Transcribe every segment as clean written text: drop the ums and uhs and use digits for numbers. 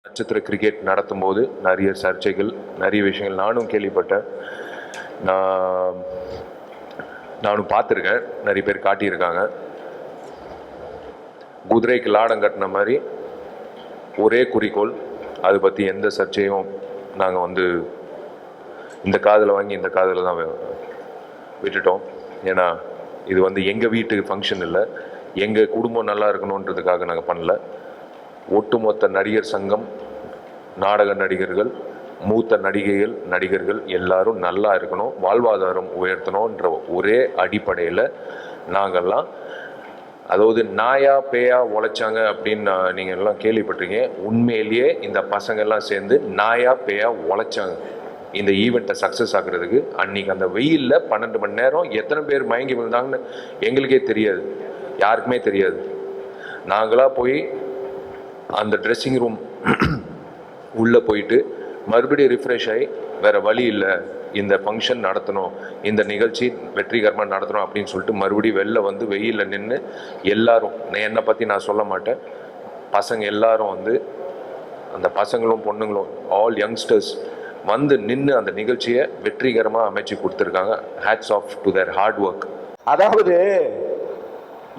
நட்சத்திர கிரிக்கெட் நடத்தும் போது நிறைய சர்ச்சைகள், நிறைய விஷயங்கள் நானும் கேள்விப்பட்டேன். நானும் பார்த்துருக்கேன், நிறைய பேர் காட்டியிருக்காங்க. குதிரைக்கு லாடம் கட்டின மாதிரி ஒரே குறிக்கோள், அதை பற்றி எந்த சர்ச்சையும் நாங்கள் இந்த காதில் வாங்கி இந்த காதில் தான் விட்டுட்டோம். ஏன்னா இது எங்கள் வீட்டு ஃபங்க்ஷன் இல்லை, எங்கள் குடும்பம் நல்லா இருக்கணுன்றதுக்காக நாங்கள் பண்ணல. ஒட்டுமொத்த நடிகர் சங்கம், நாடக நடிகர்கள், மூத்த நடிகர்கள் எல்லாரும் நல்லா இருக்கணும், வாழ்வாதாரம் உயர்த்தணுன்ற ஒரே அடிப்படையில் நாங்கள்லாம், அதாவது நாயா பேயா உழைச்சாங்க அப்படின்னு நீங்கள் எல்லாம் கேள்விப்பட்டீங்க. உண்மையிலேயே இந்த பசங்கள்லாம் சேர்ந்து நாயா பேயா உழைச்சாங்க இந்த ஈவெண்ட்டை சக்ஸஸ் ஆகுறதுக்கு. அன்றைக்கி அந்த வெயிலில் 12 மணி நேரம் எத்தனை பேர் மயங்கி விழுந்தாங்கன்னு எங்களுக்கே தெரியாது, யாருக்குமே தெரியாது. நாங்களாக போய் அந்த ட்ரெஸ்ஸிங் ரூம் உள்ளே போயிட்டு மறுபடியும் ரிஃப்ரெஷ் ஆகி வேறு வழி இல்லை, இந்த ஃபங்க்ஷன் நடத்தணும், இந்த நிகழ்ச்சி வெற்றிகரமாக நடத்தணும் அப்படின்னு சொல்லிட்டு மறுபடியும் வெளில வெயிலில் நின்று எல்லாரும், என்னை பற்றி நான் சொல்ல மாட்டேன், பசங்க எல்லாரும் அந்த பசங்களும் பொண்ணுங்களும் ஆல் யங்ஸ்டர்ஸ் நின்று அந்த நிகழ்ச்சியை வெற்றிகரமாக அமைச்சு கொடுத்துருக்காங்க. Hats off to their hard work. அதாவது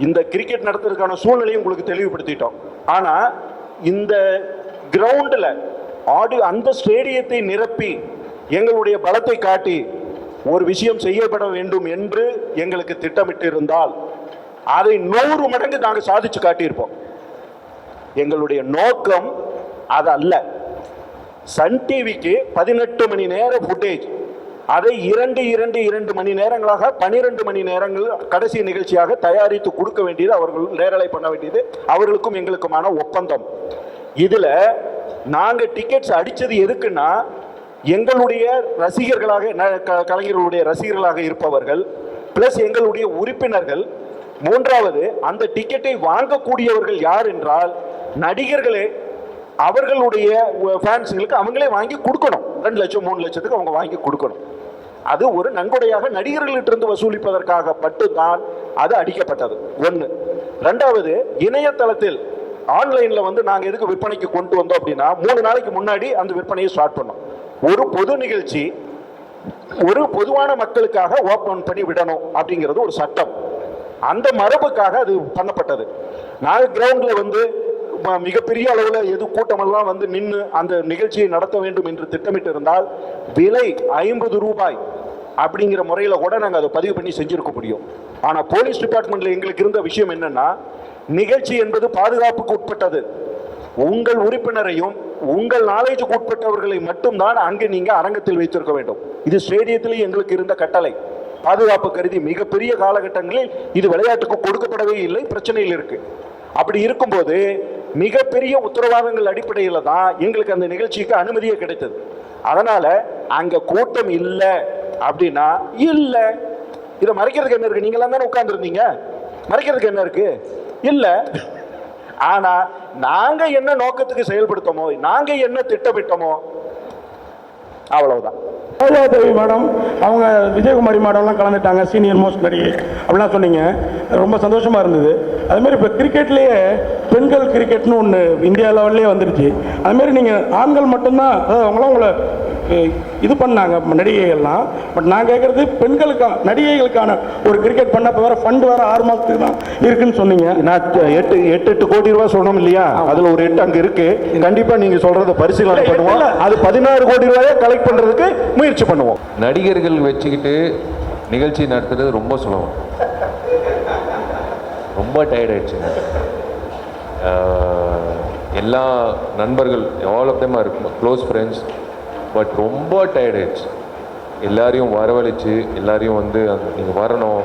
இந்த கிரிக்கெட் நடத்துறதுக்கான சூழ்நிலையும் உங்களுக்கு தெளிவுபடுத்திட்டோம். ஆனால் இந்த கிரவுண்டில் அந்த ஸ்டேடியத்தை நிரப்பி எங்களுடைய பலத்தை காட்டி ஒரு விஷயம் செய்யப்பட வேண்டும் என்று எங்களுக்கு திட்டமிட்டு இருந்தால் அதை 100 மடங்கு நாங்கள் சாதிச்சு காட்டியிருப்போம். எங்களுடைய நோக்கம் அது அல்ல. சன் டிவிக்கு 18 மணி நேர ஃபுட்டேஜ், அதை 2 மணி நேரங்களாக 12 மணி நேரங்கள் கடைசி நிகழ்ச்சியாக தயாரித்து கொடுக்க வேண்டியது, அவர்கள் நேரலை பண்ண வேண்டியது அவர்களுக்கும் எங்களுக்குமான ஒப்பந்தம். இதில் நாங்கள் டிக்கெட்ஸ் அடித்தது எதுக்குன்னா, எங்களுடைய ரசிகர்களாக, கலைஞர்களுடைய ரசிகர்களாக இருப்பவர்கள் ப்ளஸ் எங்களுடைய உறுப்பினர்கள். மூன்றாவது, அந்த டிக்கெட்டை வாங்கக்கூடியவர்கள் யார் என்றால் நடிகர்களே. அவர்களுடைய ஃபேன்ஸுங்களுக்கு அவங்களே வாங்கி கொடுக்கணும். 2 லட்சம் 3 லட்சத்துக்கு அவங்க வாங்கி கொடுக்கணும். அது ஒரு நன்கொடையாக நடிகர்களிட்டிருந்து வசூலிப்பதற்காக மட்டும்தான் அது அடிக்கப்பட்டது. 1. 2வது, இணையதளத்தில் ஆன்லைனில் நாங்கள் எதுக்கு விற்பனைக்கு கொண்டு வந்தோம் அப்படின்னா, 3 நாளைக்கு முன்னாடி அந்த விற்பனையை ஸ்டார்ட் பண்ணோம். ஒரு பொது நிகழ்ச்சி ஒரு பொதுவான மக்களுக்காக ஓப்பன் பண்ணி விடணும் அப்படிங்கிறது ஒரு சட்டம். அந்த மரபுக்காக அது பண்ணப்பட்டது. நாங்கள் கிரவுண்டில் மிகப்பெரிய அளவில் எது கூட்டமெல்லாம் நின்று அந்த நிகழ்ச்சியை நடத்த வேண்டும் என்று திட்டமிட்டு இருந்தால் விலை 50 ரூபாய் அப்படிங்கிற முறையில் கூட நாங்கள் அதை பதிவு பண்ணி செஞ்சிருக்க முடியும். ஆனால் போலீஸ் டிபார்ட்மெண்ட்டில் எங்களுக்கு இருந்த விஷயம் என்னன்னா, நிகழ்ச்சி என்பது பாதுகாப்புக்கு உட்பட்டது. உங்கள் உறுப்பினரையும் உங்கள் நாலேஜுக்கு உட்பட்டவர்களை மட்டும்தான் அங்கே நீங்கள் அரங்கத்தில் வைத்திருக்க வேண்டும். இது ஸ்டேடியத்திலேயே எங்களுக்கு இருந்த கட்டளை. பாதுகாப்பு கருதி மிகப்பெரிய காலகட்டங்களில் இது விளையாட்டுக்கு கொடுக்கப்படவே இல்லை, பிரச்சனையில் இருக்கு. அப்படி இருக்கும்போது மிகப்பெரிய உத்தரவாதங்கள் அடிப்படையில் தான் எங்களுக்கு அந்த நிகழ்ச்சிக்கு அனுமதியே கிடைத்தது. அதனால அங்க கூட்டம் இல்லை அப்படின்னா இல்லை, இதை மறைக்கிறதுக்கு என்ன இருக்கு? நீங்களாம் தானே உட்கார்ந்துருந்தீங்க, மறைக்கிறதுக்கு என்ன இருக்கு? இல்லை. ஆனா நாங்க என்ன நோக்கத்துக்கு செயல்படுத்தமோ, நாங்க என்ன திட்டமிட்டமோ அவ்வளவுதான். தேவி மேடம், அவங்க விஜயகுமாரி மேடம்லாம் கலந்துட்டாங்க, சீனியர் மோஸ்ட் நடிகை அப்படிலாம் சொன்னீங்க, ரொம்ப சந்தோஷமாக இருந்தது. அதுமாரி இப்போ கிரிக்கெட்லேயே பெண்கள் கிரிக்கெட்னு ஒன்று இந்தியா லெவல்லே வந்துருச்சு. அதுமாரி நீங்கள் ஆண்கள் மட்டும்தான், அவங்களாம் உங்களை இது பண்ணாங்க நடிகைகள்லாம். பட் நான் கேட்குறது பெண்களுக்கான நடிகைகளுக்கான ஒரு கிரிக்கெட் பண்ண இப்போ வேறு ஃபண்டு வேறு 6 மாதத்துக்கு தான் இருக்குன்னு சொன்னீங்க. நான் 8 கோடி ரூபா சொன்னோம் இல்லையா, அதில் ஒரு 8 அங்கே இருக்கு. கண்டிப்பாக நீங்கள் சொல்கிறத பரிசீலனை பண்ணுவோம். அது 16 கோடி ரூபாயை கலெக்ட் பண்ணுறதுக்கு முயற்சி பண்ணுவோம். நடிகர்கள் வச்சுக்கிட்டு நிகழ்ச்சி நடத்துறது ரொம்ப சுலபம், ரொம்ப டயர்ட் ஆயிடுச்சுங்க. எல்லா நண்பர்கள் all of them are close friends, but ரொம்ப டயர்ட் ஆயிடுச்சு. எல்லாரையும் வரவழைச்சு எல்லாரையும் நீங்கள் வரணும்.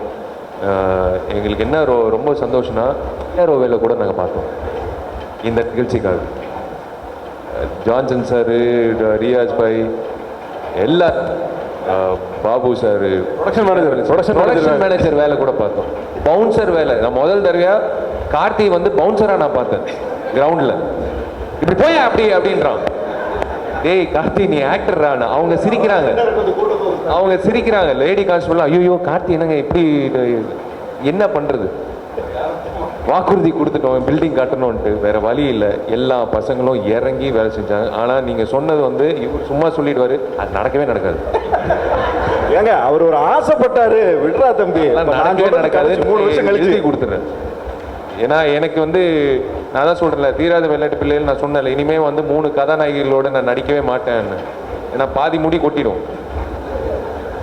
எங்களுக்கு என்ன ரொம்ப சந்தோஷம்னா, ரோவேல கூட நாங்கள் பார்த்தோம் இந்த நிகழ்ச்சிக்காக. ஜான்சன் சார், ரியாஸ் பாய், எல்லா பாபு சார், ப்ரொடக்ஷன் மேனேஜர் வேலை கூட பார்த்தோம். பவுன்சர் வேலை நான் முதல் தடவையாக கார்த்தி பவுன்சராக நான் பார்த்தேன் கிரவுண்டில். இப்படி போய் அப்படின்றான், ஏய் கார்த்தி நீ ஆக்டர்ரான. அவங்க சிரிக்கிறாங்க லேடி கான்ஸ்டபிள். ஐயோ கார்த்தி என்னங்க இப்படி, என்ன பண்ணுறது? வாக்குறுதி கொடுத்துட்டோம் பில்டிங் கட்டணும்ன்ட்டு வேற வழி இல்லை. எல்லா பசங்களும் இறங்கி வேலை செஞ்சாங்க. ஆனால் நீங்கள் சொன்னது வந்து இவர் சும்மா சொல்லிடுவாரு, அது நடக்கவே நடக்காது. ஏங்க அவர் ஒரு ஆசைப்பட்டாரு, விடுறா தம்பி. அதெல்லாம் நடக்கவே நடக்காது. 3 வருஷம் கழிச்சு எழுதி கொடுத்துறேன். ஏன்னா எனக்கு வந்து நான் தான் சொல்கிறேன்ல, தீராத விளையாட்டு பிள்ளைகள் நான் சொன்னேன்ல, இனிமேல் வந்து 3 கதாநாயகிகளோடு நான் நடிக்கவே மாட்டேன்னு. ஏன்னா பாதி முடி கொட்டிடும்.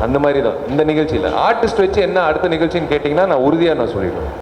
அந்த மாதிரி தான் இந்த நிகழ்ச்சியில் ஆர்டிஸ்ட் வச்சு என்ன அடுத்த நிகழ்ச்சின்னு கேட்டிங்கன்னா நான் உறுதியாக நான் சொல்லிடுவேன்.